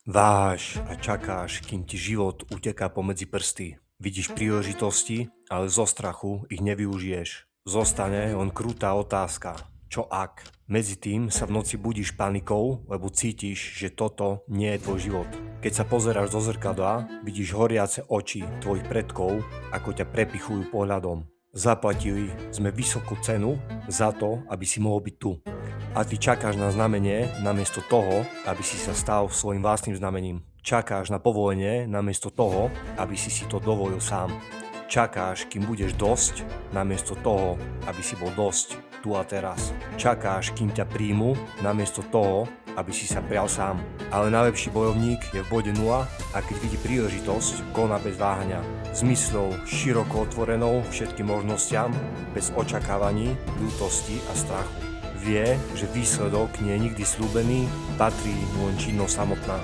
Váš a čakáš, kým ti život uteká pomedzi prsty. Vidíš príležitosti, ale zo strachu ich nevyužiješ. Zostane len krutá otázka. Čo ak? Medzi tým sa v noci budíš panikou, lebo cítiš, že toto nie je tvoj život. Keď sa pozeráš do zrkadla, vidíš horiace oči tvojich predkov, ako ťa prepichujú pohľadom. Zaplatili sme vysokú cenu za to, aby si mohol byť tu. A ty čakáš na znamenie namiesto toho, aby si sa stal svojim vlastným znamením. Čakáš na povolenie namiesto toho, aby si to dovolil sám. Čakáš, kým budeš dosť, namiesto toho, aby si bol dosť tu a teraz. Čakáš, kým ťa príjmu, namiesto toho, aby si sa prial sám. Ale najlepší bojovník je v bode 0 a keď vidí príležitosť, koná bez váhania. S mysľou široko otvorenou všetkým možnostiam, bez očakávaní, ľútosti a strachu. Vie, že výsledok nie je nikdy sľúbený, patrí mu len činnosť samotná.